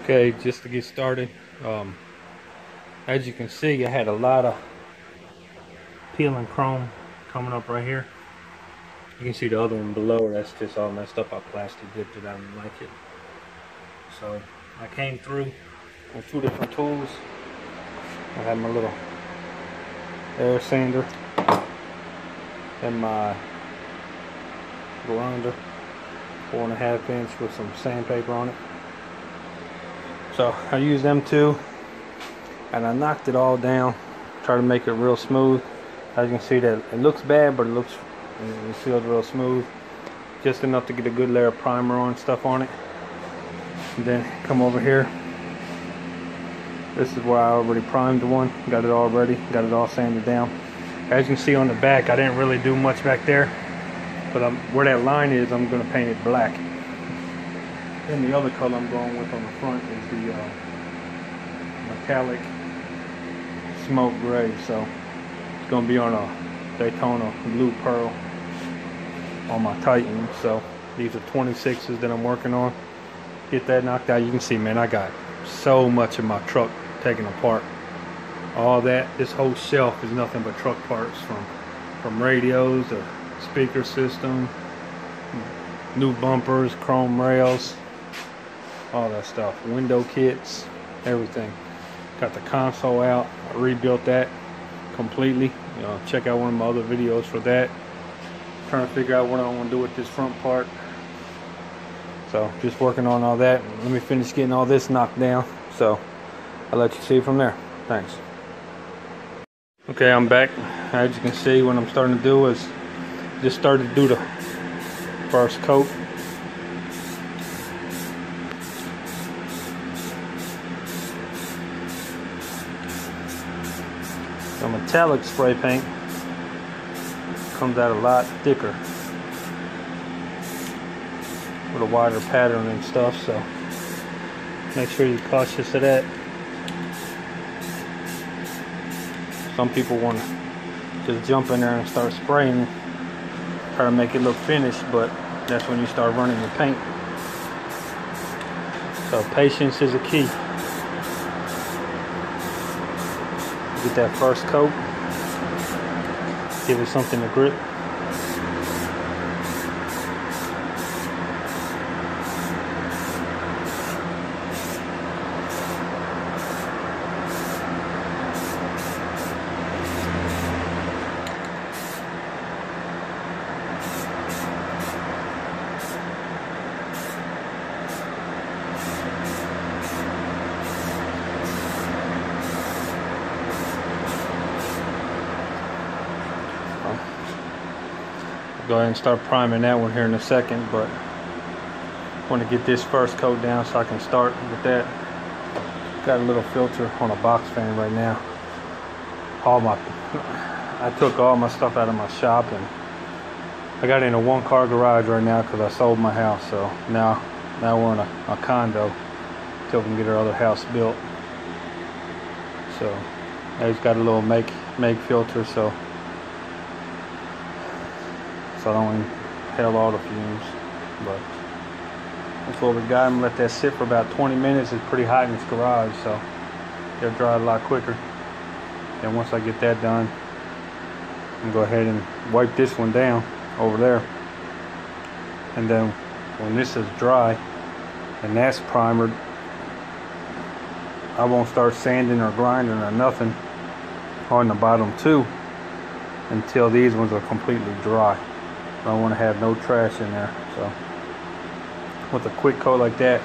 Okay, just to get started, as you can see, I had a lot of peeling chrome coming up right here. You can see the other one below, that's just all messed up. I plastic dipped it. I didn't like it. So I came through with two different tools. I had my little air sander and my grinder, 4.5 inch with some sandpaper on it. So I used them two and I knocked it all down, try to make it real smooth. As you can see, that it looks bad, but it feels real smooth, just enough to get a good layer of primer on stuff on it. And then come over here, this is where I already primed the one, got it all ready, got it all sanded down. As you can see on the back, I didn't really do much back there, but where that line is, I'm going to paint it black. And the other color I'm going with on the front is the metallic smoke gray. So it's going to be on a Daytona blue pearl on my Titan. So these are 26s that I'm working on. Get that knocked out. You can see, man, I got so much of my truck taken apart. All that, this whole shelf is nothing but truck parts, from radios to speaker system, new bumpers, chrome rails, all that stuff, window kits, everything. Got the console out, I rebuilt that completely. You know, check out one of my other videos for that. Trying to figure out what I want to do with this front part. So just working on all that. Let me finish getting all this knocked down, so I'll let you see from there. Thanks. Okay, I'm back. As you can see, what I'm starting to do is just started to do the first coat. The metallic spray paint comes out a lot thicker with a wider pattern and stuff, so make sure you're cautious of that. Some people want to just jump in there and start spraying, try to make it look finished, but that's when you start running the paint. So patience is a key. Get that first coat, give it something to grip. Go ahead and start priming that one here in a second, but I want to get this first coat down so I can start with that. Got a little filter on a box fan right now. I took all my stuff out of my shop and I got in a one-car garage right now because I sold my house. So now we're in a condo till we can get our other house built. So I just got a little make filter so I don't inhale all the fumes, but that's what we got. I'm gonna let that sit for about 20 minutes. It's pretty hot in this garage, so it'll dry a lot quicker. And once I get that done, I'm gonna go ahead and wipe this one down over there. And then when this is dry and that's primered, I won't start sanding or grinding or nothing on the bottom two until these ones are completely dry. I don't want to have no trash in there. So with a quick coat like that,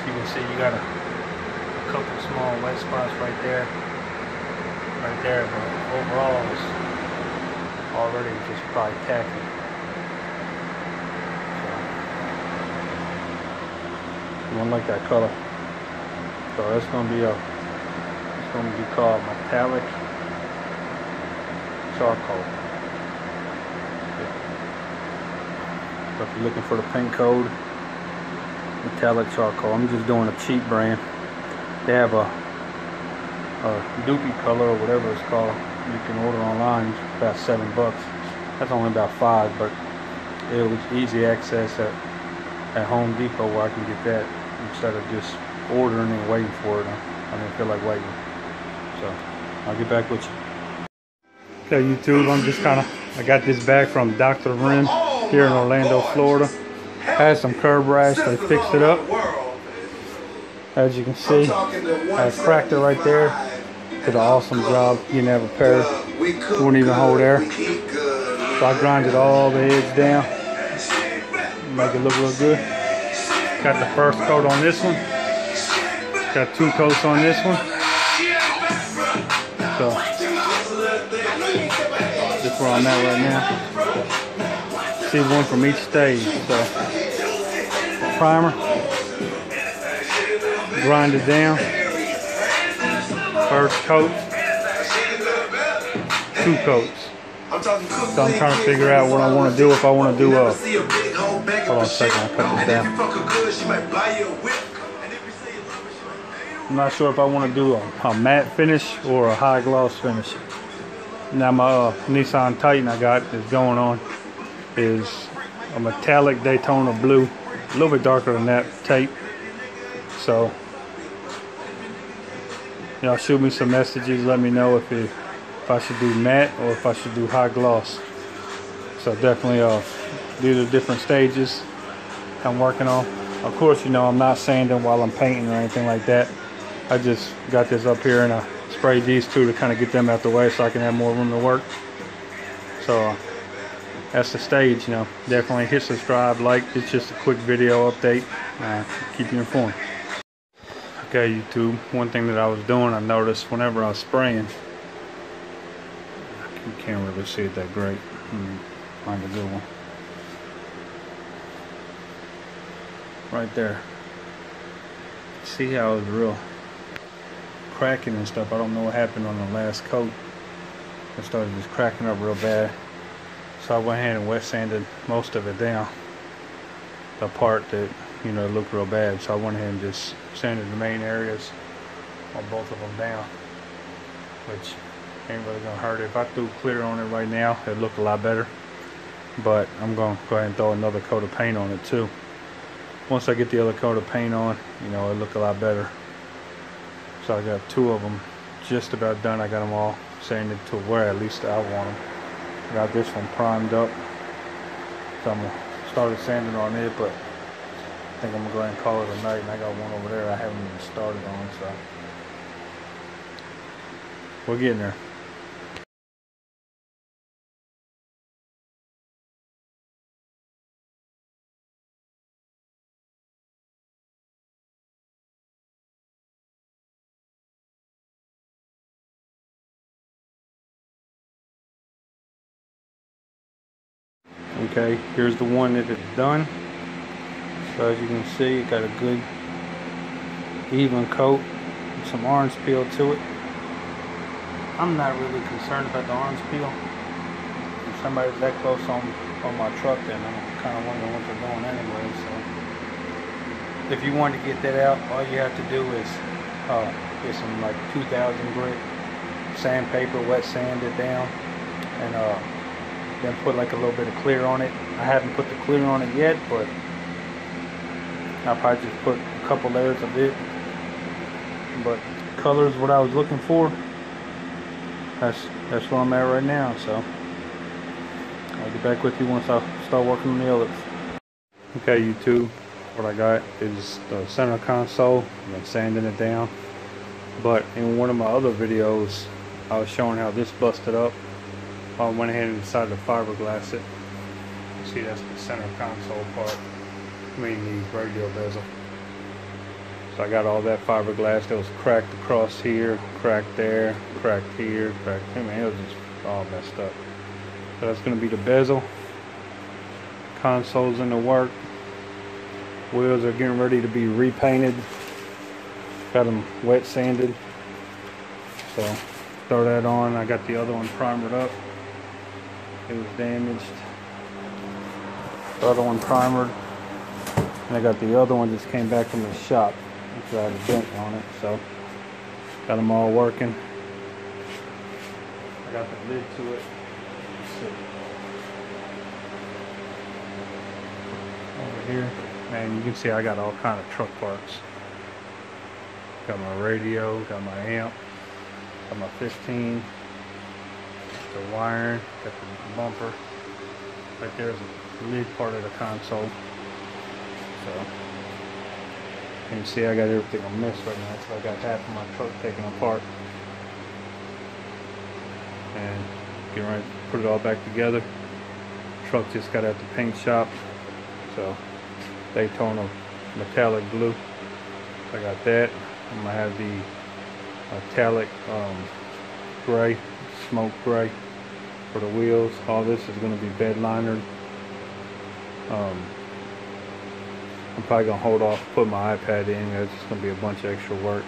you can see you got a couple small wet spots right there, but overall it's already just probably tacky. So, I don't like that color. So it's going to be called metallic charcoal. So if you're looking for the paint code, metallic charcoal. I'm just doing a cheap brand. They have a Doopy color or whatever it's called. You can order online. It's about $7. That's only about $5, but it was easy access at Home Depot where I can get that instead of just ordering and waiting for it. I didn't feel like waiting. So I'll get back with you. Okay, YouTube, I got this back from Dr. Rim here in Orlando, Florida. Had some curb rash, they fixed it up. As you can see, I cracked it right there. Did an awesome job getting that repaired. Wouldn't even hold air. So I grinded all the edge down. Make it look real good. Got the first coat on this one. Got 2 coats on this one. So that's where I'm at right now. See, one from each stage. So primer, grind it down. First coat, 2 coats. So I'm trying to figure out what I want to do. If I want to do hold on a second, I'll cut this down. I'm not sure if I want to do a matte finish or a high gloss finish. Now my Nissan Titan I got is going on is a metallic Daytona blue, a little bit darker than that tape. So y'all shoot me some messages, let me know if I should do matte or if I should do high gloss. So definitely these are different stages I'm working on. Of course, you know, I'm not sanding while I'm painting or anything like that. I just got this up here and I sprayed these 2 to kind of get them out the way so I can have more room to work. So that's the stage, you know. Definitely hit subscribe, like. It's just a quick video update. Keep you informed. Okay, YouTube, one thing that I was doing, I noticed whenever I was spraying, you can't really see it that great. Find a good one. Right there. See how it's real cracking and stuff. I don't know what happened on the last coat. It started just cracking up real bad. So I went ahead and wet sanded most of it down. The part that, you know, looked real bad. So I went ahead and just sanded the main areas on both of them down, which ain't really gonna hurt it. If I threw clear on it right now, it'd look a lot better. But I'm gonna go ahead and throw another coat of paint on it too. Once I get the other coat of paint on, you know, it'll look a lot better. So I got 2 of them just about done. I got them all sanded to where at least I want them. I got this one primed up. So I'm gonna start sanding on it, but I think I'm gonna go ahead and call it a night. And I got one over there I haven't even started on, so we're getting there. Okay, here's the one that is done. So as you can see, it got a good even coat with some orange peel to it. I'm not really concerned about the orange peel. If somebody's that close on my truck, then I'm kind of wondering what they're doing anyway. So if you want to get that out, all you have to do is get some like 2000 grit sandpaper, wet sand it down, and then put like a little bit of clear on it. I haven't put the clear on it yet, but I'll probably just put a couple layers of it. But color is what I was looking for. That's where I'm at right now. So I'll get back with you once I start working on the others. Okay, YouTube, what I got is the center console. I'm sanding it down. But in one of my other videos, I was showing how this busted up. I went ahead and decided to fiberglass it. See, that's the center console part. I mean the radio bezel. So I got all that fiberglass that was cracked across here, cracked there, cracked here, cracked. I mean, it was just all messed up. So that's going to be the bezel. Console's in the work. Wheels are getting ready to be repainted. Got them wet sanded. So throw that on. I got the other one primered up. It was damaged. The other one primered. And I got the other one just came back from the shop. So I had a dent on it. So got them all working. I got the lid to it. Over here. And you can see I got all kind of truck parts. Got my radio, got my amp, got my 15, the wiring, got the bumper. Right there's the mid part of the console. So you can see I got everything a mess right now, so I got half of my truck taken apart. And getting ready to put it all back together. Truck just got at the paint shop. So Daytona metallic blue. I got that. I'm gonna have the metallic gray, smoke gray for the wheels. All this is gonna be bed linered. I'm probably gonna hold off, put my iPad in. It's just gonna be a bunch of extra work,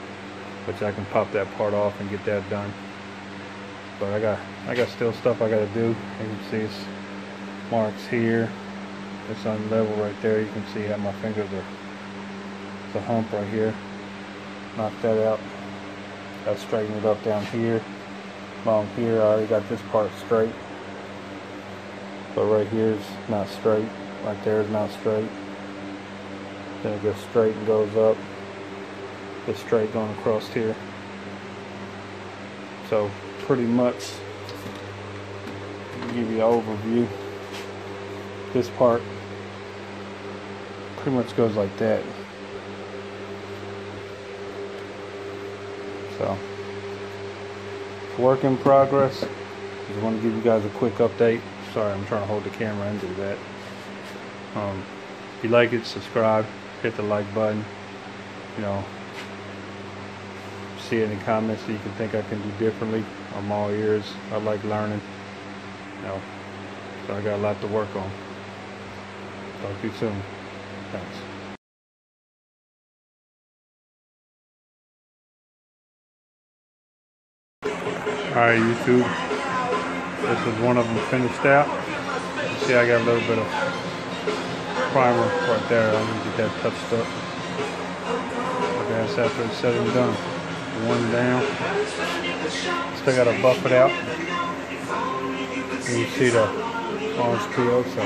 which I can pop that part off and get that done. But I got still stuff I gotta do. You can see it's marks here. It's on level right there. You can see how my fingers are. It's a hump right here. Knock that out. Gotta straighten it up down here. Along here, I already got this part straight. But right here is not straight. Right there is not straight. Then it goes straight and goes up. It's straight going across here. So pretty much, to give you an overview, this part pretty much goes like that. So, work in progress. Just want to give you guys a quick update. Sorry, I'm trying to hold the camera and do that. If you like it, subscribe, hit the like button. You know, see any comments that you can think I can do differently. I'm all ears. I like learning. You know, so I got a lot to work on. Talk to you soon. Thanks. Alright, YouTube. This is one of them finished out. You see, I got a little bit of primer right there. I need to get that touched up. But that's after it's said and done. One down. Still got to buff it out. And you see the orange peel, so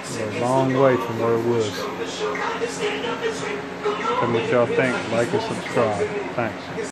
it's a long way from where it was. Tell me what y'all think. Like and subscribe. Thanks.